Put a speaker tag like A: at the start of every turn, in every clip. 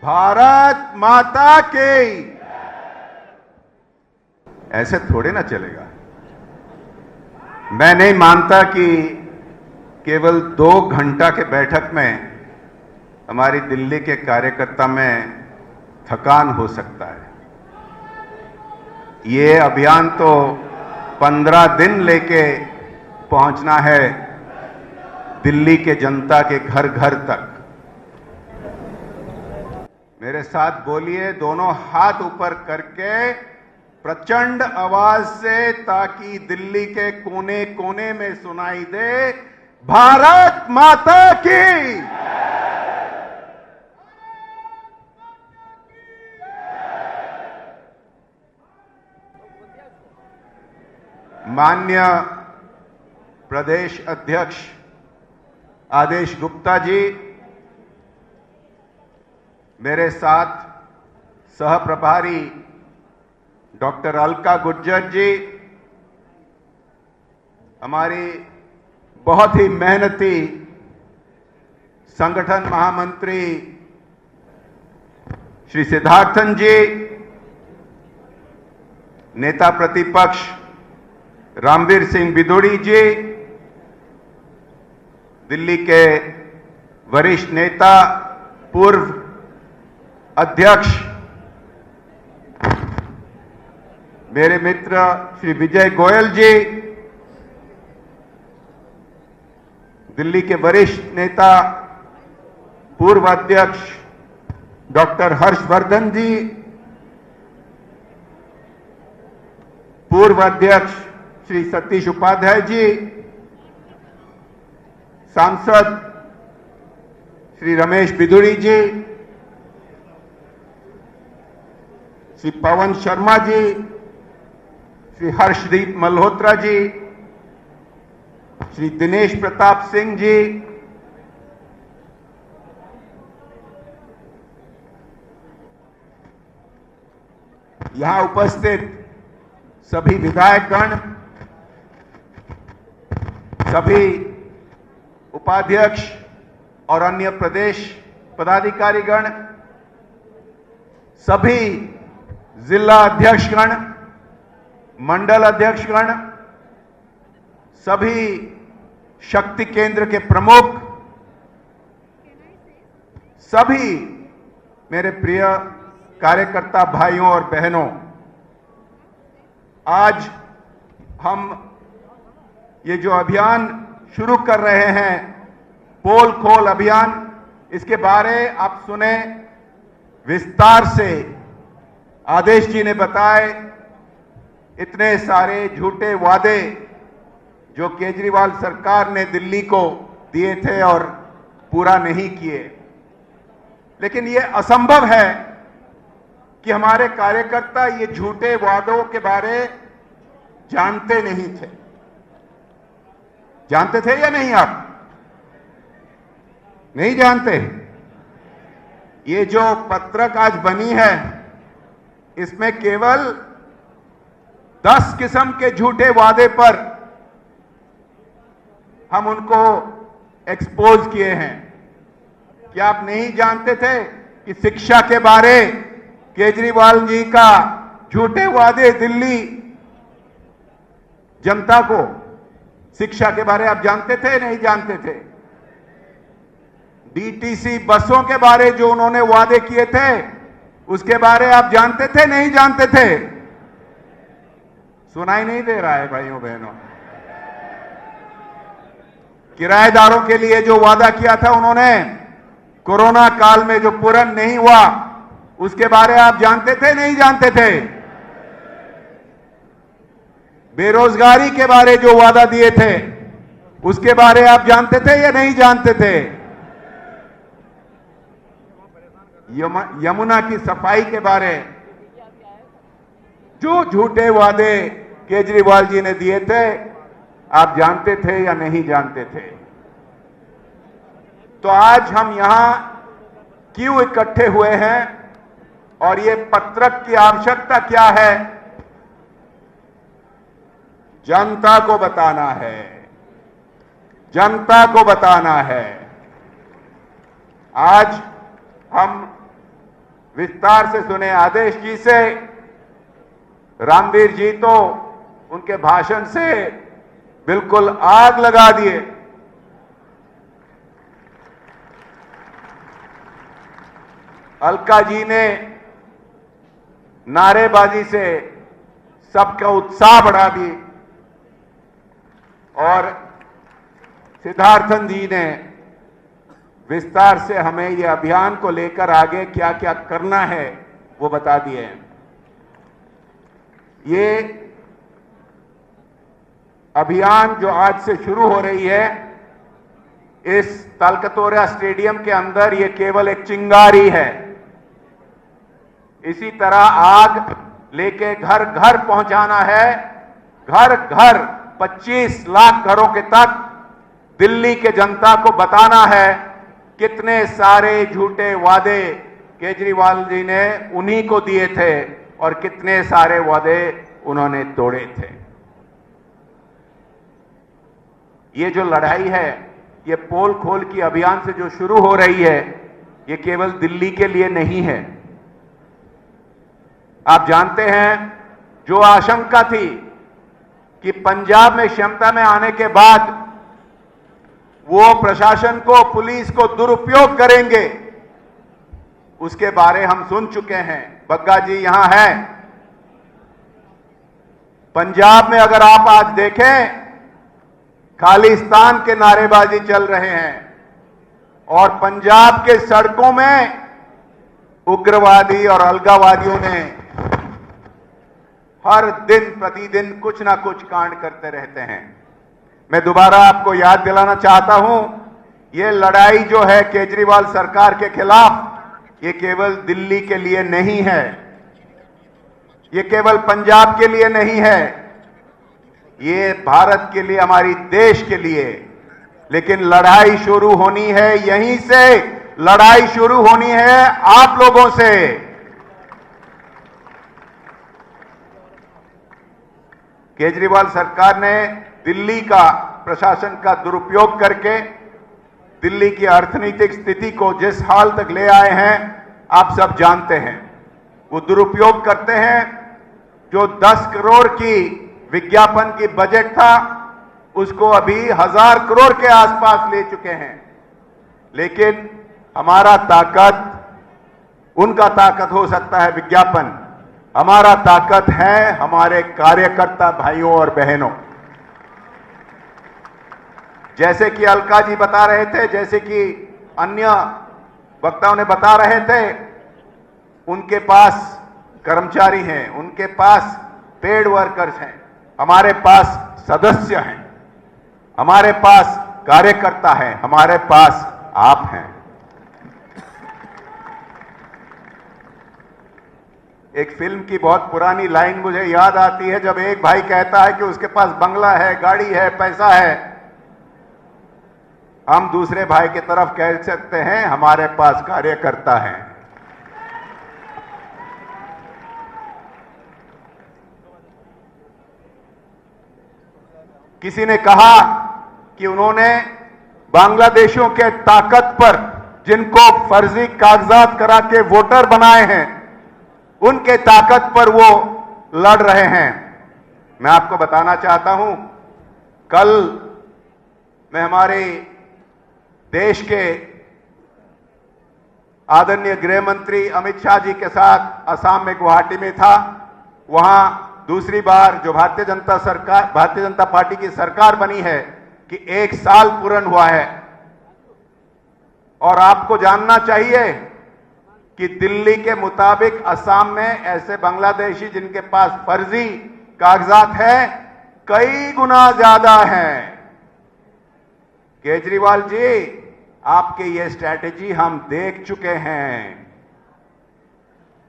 A: भारत माता की। ऐसे थोड़े ना चलेगा। मैं नहीं मानता कि केवल 2 घंटा के बैठक में हमारी दिल्ली के कार्यकर्ता में थकान हो सकता है। ये अभियान तो 15 दिन लेके पहुंचना है दिल्ली के जनता के घर घर तक। मेरे साथ बोलिए, दोनों हाथ ऊपर करके प्रचंड आवाज से, ताकि दिल्ली के कोने कोने में सुनाई दे, भारत माता की। माननीय प्रदेश अध्यक्ष आदेश गुप्ता जी, मेरे साथ सह प्रभारी डॉक्टर अलका गुर्जर जी, हमारी बहुत ही मेहनती संगठन महामंत्री श्री सिद्धार्थन जी, नेता प्रतिपक्ष रामवीर सिंह बिदुड़ी जी, दिल्ली के वरिष्ठ नेता पूर्व अध्यक्ष मेरे मित्र श्री विजय गोयल जी, दिल्ली के वरिष्ठ नेता पूर्व अध्यक्ष डॉक्टर हर्षवर्धन जी, पूर्व अध्यक्ष श्री सतीश उपाध्याय जी, सांसद श्री रमेश बिदुड़ी जी, श्री पवन शर्मा जी, श्री हर्षदीप मल्होत्रा जी, श्री दिनेश प्रताप सिंह जी, यहां उपस्थित सभी विधायकगण, सभी उपाध्यक्ष और अन्य प्रदेश पदाधिकारीगण, सभी जिला अध्यक्षगण, मंडल अध्यक्षगण, सभी शक्ति केंद्र के प्रमुख, सभी मेरे प्रिय कार्यकर्ता भाइयों और बहनों, आज हम ये जो अभियान शुरू कर रहे हैं, पोल खोल अभियान, इसके बारे आप सुने विस्तार से। आदेश जी ने बताए इतने सारे झूठे वादे जो केजरीवाल सरकार ने दिल्ली को दिए थे और पूरा नहीं किए, लेकिन ये असंभव है कि हमारे कार्यकर्ता ये झूठे वादों के बारे जानते नहीं थे। जानते थे या नहीं? आप नहीं जानते? ये जो पत्रक आज बनी है, इसमें केवल 10 किस्म के झूठे वादे पर हम उनको एक्सपोज किए हैं। क्या आप नहीं जानते थे कि शिक्षा के बारे केजरीवाल जी का झूठे वादे दिल्ली जनता को, शिक्षा के बारे आप जानते थे? नहीं जानते थे? डीटीसी बसों के बारे जो उन्होंने वादे किए थे, उसके बारे आप जानते थे? नहीं जानते थे? सुनाई नहीं दे रहा है भाइयों बहनों? किराएदारों के लिए जो वादा किया था उन्होंने, कोरोना काल में जो पूर्ण नहीं हुआ, उसके बारे आप जानते थे? नहीं जानते थे? बेरोजगारी के बारे जो वादा दिए थे, उसके बारे आप जानते थे या नहीं जानते थे? यमुना की सफाई के बारे जो झूठे वादे केजरीवाल जी ने दिए थे, आप जानते थे या नहीं जानते थे? तो आज हम यहां क्यों इकट्ठे हुए हैं और ये पत्रक की आवश्यकता क्या है? जनता को बताना है, जनता को बताना है। आज हम विस्तार से सुने। आदेश जी से, रामवीर जी तो उनके भाषण से बिल्कुल आग लगा दिए। अलका जी ने नारेबाजी से सबका उत्साह बढ़ा दी और सिद्धार्थन जी ने विस्तार से हमें यह अभियान को लेकर आगे क्या क्या करना है वो बता दिए हैं। ये अभियान जो आज से शुरू हो रही है, इस तालकटोरा स्टेडियम के अंदर ये केवल एक चिंगारी है। इसी तरह आग लेके घर घर पहुंचाना है। घर घर 25 लाख घरों के तक दिल्ली के जनता को बताना है कितने सारे झूठे वादे केजरीवाल जी ने उन्हीं को दिए थे और कितने सारे वादे उन्होंने तोड़े थे। ये जो लड़ाई है, ये पोल खोल की अभियान से जो शुरू हो रही है, ये केवल दिल्ली के लिए नहीं है। आप जानते हैं, जो आशंका थी कि पंजाब में क्षमता में आने के बाद वो प्रशासन को, पुलिस को दुरुपयोग करेंगे, उसके बारे हम सुन चुके हैं। बग्गा जी यहां है। पंजाब में अगर आप आज देखें, खालिस्तान के नारेबाजी चल रहे हैं और पंजाब के सड़कों में उग्रवादी और अलगावादियों ने हर दिन प्रतिदिन कुछ ना कुछ कांड करते रहते हैं। मैं दोबारा आपको याद दिलाना चाहता हूं, यह लड़ाई जो है केजरीवाल सरकार के खिलाफ, ये केवल दिल्ली के लिए नहीं है, ये केवल पंजाब के लिए नहीं है, ये भारत के लिए, हमारी देश के लिए। लेकिन लड़ाई शुरू होनी है यहीं से, लड़ाई शुरू होनी है आप लोगों से। केजरीवाल सरकार ने दिल्ली का प्रशासन का दुरुपयोग करके दिल्ली की अर्थनीतिक स्थिति को जिस हाल तक ले आए हैं, आप सब जानते हैं। वो दुरुपयोग करते हैं। जो 10 करोड़ की विज्ञापन की बजट था, उसको अभी 1000 करोड़ के आसपास ले चुके हैं। लेकिन हमारा ताकत, उनका ताकत हो सकता है विज्ञापन, हमारा ताकत है हमारे कार्यकर्ता भाइयों और बहनों। जैसे कि अलका जी बता रहे थे, जैसे कि अन्य वक्ताओं ने बता रहे थे, उनके पास कर्मचारी हैं, उनके पास पेड वर्कर्स हैं, हमारे पास सदस्य हैं, हमारे पास कार्यकर्ता हैं, हमारे पास आप हैं। एक फिल्म की बहुत पुरानी लाइन मुझे याद आती है, जब एक भाई कहता है कि उसके पास बंगला है, गाड़ी है, पैसा है, हम दूसरे भाई की तरफ कह सकते हैं हमारे पास कार्यकर्ता हैं। किसी ने कहा कि उन्होंने बांग्लादेशियों के ताकत पर, जिनको फर्जी कागजात करा के वोटर बनाए हैं, उनके ताकत पर वो लड़ रहे हैं। मैं आपको बताना चाहता हूं, कल मैं हमारे देश के आदरणीय गृह मंत्री अमित शाह जी के साथ असम में गुवाहाटी में था। वहां दूसरी बार जो भारतीय जनता पार्टी की सरकार बनी है कि 1 साल पूर्ण हुआ है। और आपको जानना चाहिए कि दिल्ली के मुताबिक असम में ऐसे बांग्लादेशी जिनके पास फर्जी कागजात हैं, कई गुना ज्यादा हैं। केजरीवाल जी, आपके ये स्ट्रैटेजी हम देख चुके हैं,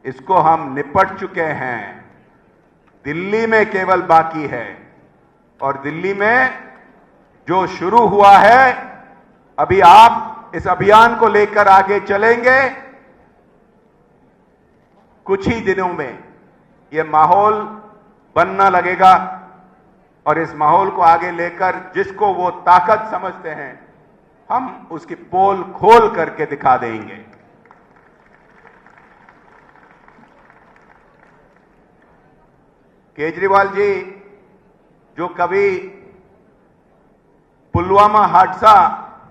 A: इसको हम निपट चुके हैं। दिल्ली में केवल बाकी है, और दिल्ली में जो शुरू हुआ है, अभी आप इस अभियान को लेकर आगे चलेंगे। कुछ ही दिनों में ये माहौल बनना लगेगा, और इस माहौल को आगे लेकर जिसको वो ताकत समझते हैं, हम उसकी पोल खोल करके दिखा देंगे। केजरीवाल जी जो कभी पुलवामा हादसा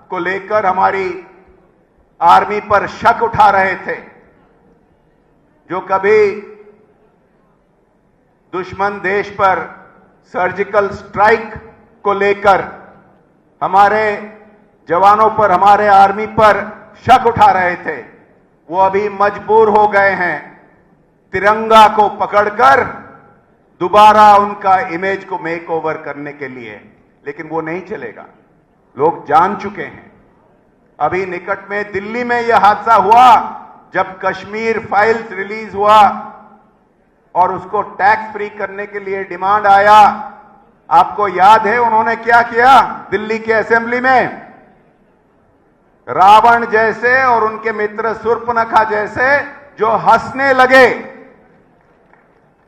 A: को लेकर हमारी आर्मी पर शक उठा रहे थे, जो कभी दुश्मन देश पर सर्जिकल स्ट्राइक को लेकर हमारे जवानों पर, हमारे आर्मी पर शक उठा रहे थे, वो अभी मजबूर हो गए हैं तिरंगा को पकड़कर दोबारा उनका इमेज को मेक ओवर करने के लिए। लेकिन वो नहीं चलेगा, लोग जान चुके हैं। अभी निकट में दिल्ली में यह हादसा हुआ जब कश्मीर फाइल्स रिलीज हुआ और उसको टैक्स फ्री करने के लिए डिमांड आया। आपको याद है उन्होंने क्या किया दिल्ली के असेंबली में? रावण जैसे और उनके मित्र शूर्पणखा जैसे जो हंसने लगे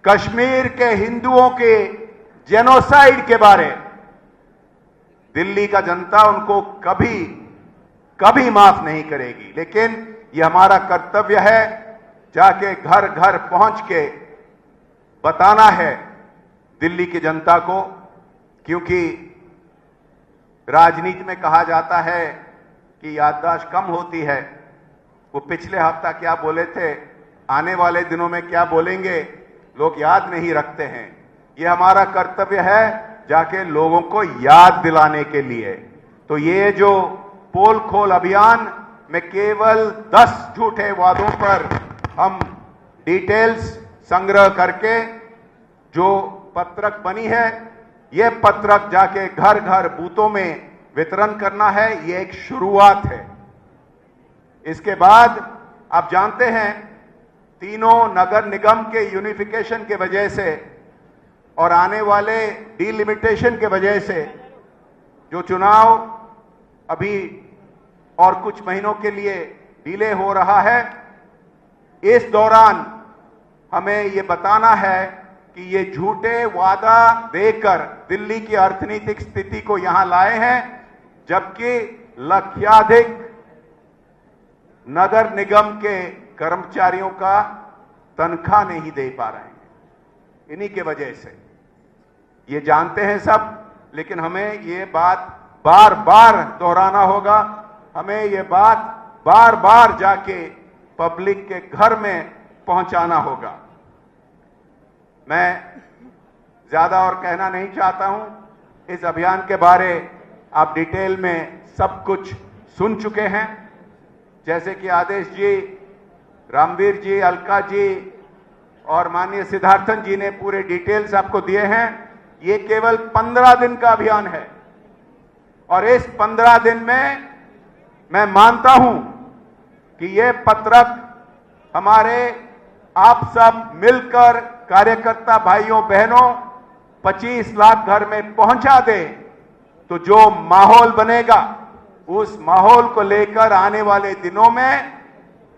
A: कश्मीर के हिंदुओं के जेनोसाइड के बारे। दिल्ली का जनता उनको कभी कभी माफ नहीं करेगी, लेकिन यह हमारा कर्तव्य है जाके घर घर पहुंच के बताना है दिल्ली की जनता को, क्योंकि राजनीति में कहा जाता है कि याददाश्त कम होती है। वो पिछले हफ्ता क्या बोले थे, आने वाले दिनों में क्या बोलेंगे, लोग याद नहीं रखते हैं। ये हमारा कर्तव्य है जाके लोगों को याद दिलाने के लिए। तो ये जो पोल खोल अभियान में केवल 10 झूठे वादों पर हम डिटेल्स संग्रह करके जो पत्रक बनी है, ये पत्रक जाके घर घर बूथों में वितरण करना है। ये एक शुरुआत है। इसके बाद आप जानते हैं तीनों नगर निगम के यूनिफिकेशन के वजह से और आने वाले डिलिमिटेशन के वजह से जो चुनाव अभी और कुछ महीनों के लिए डिले हो रहा है, इस दौरान हमें ये बताना है कि ये झूठे वादा देकर दिल्ली की अर्थनीतिक स्थिति को यहां लाए हैं, जबकि लक्षाधिक नगर निगम के कर्मचारियों का तनख्वाह नहीं दे पा रहे हैं। इन्हीं के वजह से ये जानते हैं सब, लेकिन हमें ये बात बार बार दोहराना होगा। हमें ये बात बार बार जाके पब्लिक के घर में पहुंचाना होगा। मैं ज्यादा और कहना नहीं चाहता हूं। इस अभियान के बारे आप डिटेल में सब कुछ सुन चुके हैं, जैसे कि आदेश जी, रामवीर जी, अलका जी और माननीय सिद्धार्थन जी ने पूरे डिटेल्स आपको दिए हैं। ये केवल 15 दिन का अभियान है और इस 15 दिन में मैं मानता हूं कि ये पत्रक हमारे आप सब मिलकर कार्यकर्ता भाइयों बहनों 25 लाख घर में पहुंचा दे, तो जो माहौल बनेगा उस माहौल को लेकर आने वाले दिनों में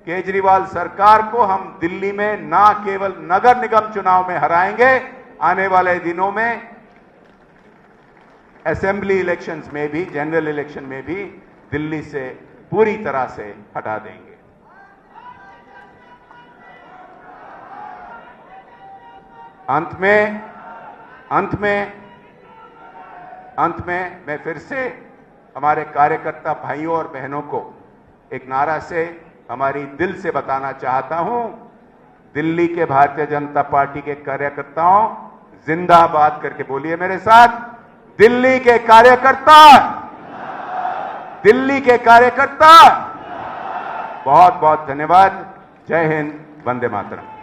A: केजरीवाल सरकार को हम दिल्ली में ना केवल नगर निगम चुनाव में हराएंगे, आने वाले दिनों में असेंबली इलेक्शंस में भी, जनरल इलेक्शन में भी दिल्ली से पूरी तरह से हटा देंगे। अंत में मैं फिर से हमारे कार्यकर्ता भाइयों और बहनों को एक नारा से हमारी दिल से बताना चाहता हूं। दिल्ली के भारतीय जनता पार्टी के कार्यकर्ताओं जिंदाबाद करके बोलिए मेरे साथ। दिल्ली के कार्यकर्ता, दिल्ली के कार्यकर्ता, बहुत बहुत धन्यवाद। जय हिंद, वंदे मातरम।